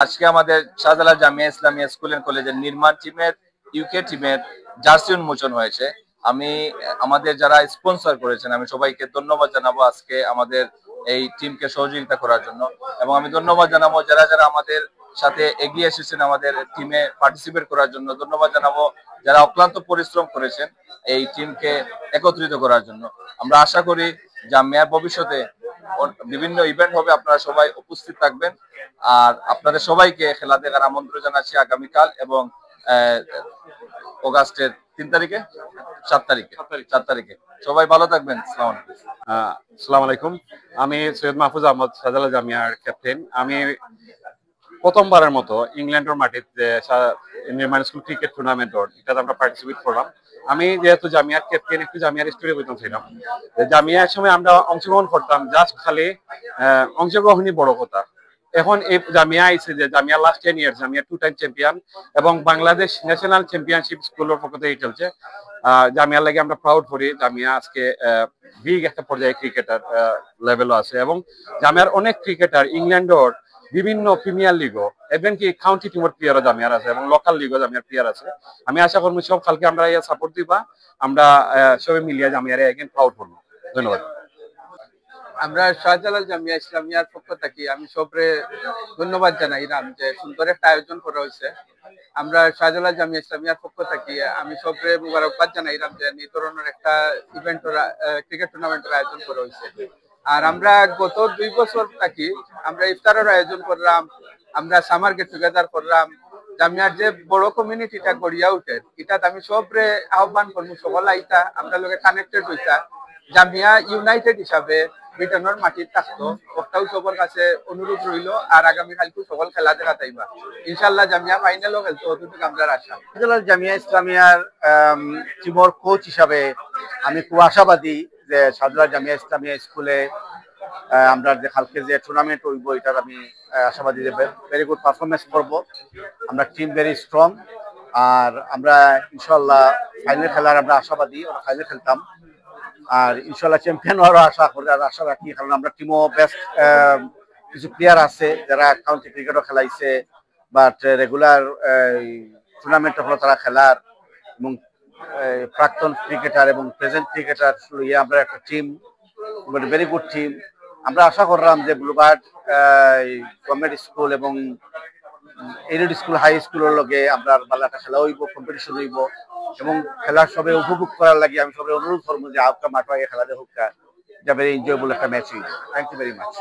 আজকে আমাদের Shahjalal Jamia Islamia school and কলেজের নির্মাণ টিমের ইউকে টিমের জার্সি উন্মোচন হয়েছে। আমি আমাদের যারা স্পন্সর করেছেন আমি সবাইকে ধন্যবাদ জানাবো আজকে আমাদের এই টিমকে সহযোগিতা করার জন্য, এবং আমি ধন্যবাদ জানাবো যারা যারা আমাদের সাথে এগিয়ে এসেছেন আমাদের টিমে পার্টিসিপেট করার জন্য। ধন্যবাদ জানাবো যারা অক্লান্ত পরিশ্রম করেছেন এই টিমকে একত্রিত করার জন্য। আমরা আশা করি জামিয়ার ভবিষ্যতে বিভিন্ন ইভেন্ট হবে, আপনারা সবাই উপস্থিত থাকবেন। আর আপনাদের সবাইকে খেলা দেখার আমন্ত্রণ জানাচ্ছি আগামীকাল এবং অগাস্টের 3 তারিখে 4 তারিখে। সবাই ভালো থাকবেন। আসসালামু আলাইকুম। আমি সৈয়দ মাহফুজ আহমদ, শাহজালাল জামিয়ার ক্যাপ্টেন। আমি প্রথমবারের মতো ইংল্যান্ডের মাটিতে নির্মাণ স্কুল ক্রিকেট টুর্নামেন্টর এটাতে আমরা পার্টিসিপেট করলাম। আমি যেহেতু জামিয়ার ক্যাপ্টেন, একটু জামিয়ার স্টোরি বলতেছিলাম। জামিয়ার সময় আমরা অংশগ্রহণ করতাম, জাস্ট খালি অংশগ্রহণই বড় কথা। এখন এই জামিয়া আইছে যে Jamia last 10 years Jamia 2 time champion এবং বাংলাদেশ ন্যাশনাল চ্যাম্পিয়নশিপ স্কুলের পক্ষ থেকে চলছে। জামিয়ার লাগে আমরা প্রাউড করি। জামিয়া আজকে বিগ একটা পর্যায়ে ক্রিকেটার লেভেলও আছে এবং জামিয়ার অনেক ক্রিকেটার ইংল্যান্ডের বিভিন্ন প্রিমিয়ার লিগও এবং কি কাউন্টি টিমের প্লেয়ারও জামিয়ার আছে এবং লোকাল লিগও জামিয়ার প্লেয়ার আছে। আমি আশা করবো সব কালকে আমরা সাপোর্ট দিবা, আমরা সবাই মিলিয়ে জামিয়ারে এগেইন প্রাউড করবো। ধন্যবাদ। আমরা শাহজালাল জামিয়া ইসলামিয়ার পক্ষ থেকে আমি সবরে ধন্যবাদ জানাইলাম যে সুন্দর একটা আয়োজন করা হয়েছে। আমরা শাহজালাল জামিয়া ইসলামিয়ার পক্ষ থেকে আমি সবরে মুবারকবাদ জানাইলাম যে এই ধরনের একটা ইভেন্টের ক্রিকেট টুর্নামেন্টের আয়োজন করা হয়েছে। আর আমরা গত 2 বছর থাকি আমরা ইফতারের আয়োজন করলাম, আমরা সামার গেট টুগেদার করলাম। জামিয়ার যে বড় কমিউনিটিটা গড়িয়া উঠে এটা আমি সবরে আহ্বান করবো সকল আইতা আমরা লোকে কানেক্টেড হইতা জামিয়া ইউনাইটেড হিসাবে ব্রিটেনের মাটির থাকতো। ওটাও সবার কাছে অনুরোধ রইল। আর আগামীকালকে সকল খেলা দেখা যাইবা ইনশাল্লাহ। জামিয়া ফাইনালও খেলতো, অতটুকু আমরা আশা। শাহজালাল জামিয়া ইসলামিয়ার টিমের কোচ হিসাবে আমি খুব আশাবাদী যে শাহজালাল জামিয়া ইসলামিয়া স্কুলে আমরা যে কালকে যে টুর্নামেন্ট হইব এটার আমি আশাবাদী যে ভেরি গুড পারফরমেন্স করব। আমরা টিম ভেরি স্ট্রং আর আমরা ইনশাল্লাহ ফাইনাল খেলার আমরা আশাবাদী, ফাইনাল খেলতাম আর ইনশাল্লাহ চ্যাম্পিয়ন হওয়ারও আশা করি আর আশা রাখি। কারণ আমরা টিমও বেস্ট কিছু প্লেয়ার আছে যারা কাউন্টি ক্রিকেটও খেলাইছে বাট রেগুলার টুর্নামেন্টে হলো তারা খেলার এবং প্রাক্তন ক্রিকেটার এবং প্রেজেন্ট ক্রিকেটার ইয়ে আমরা একটা টিম, ভেরি গুড টিম। আমরা আশা করলাম যে ব্লুবার্ড গভর্নমেন্ট স্কুল এবং এরিড স্কুল হাই স্কুলের লগে আমরা ভালো একটা খেলা হইব, কম্পিটিশন হইব এবং খেলার সবাই উপভোগ করার লাগে আমি সবাই অনুরোধ করবো যে আউটকাম মাঠে খেলা হোক, এটা ভেরি এনজয়েবল একটা ম্যাচ হইব। Thank you very much.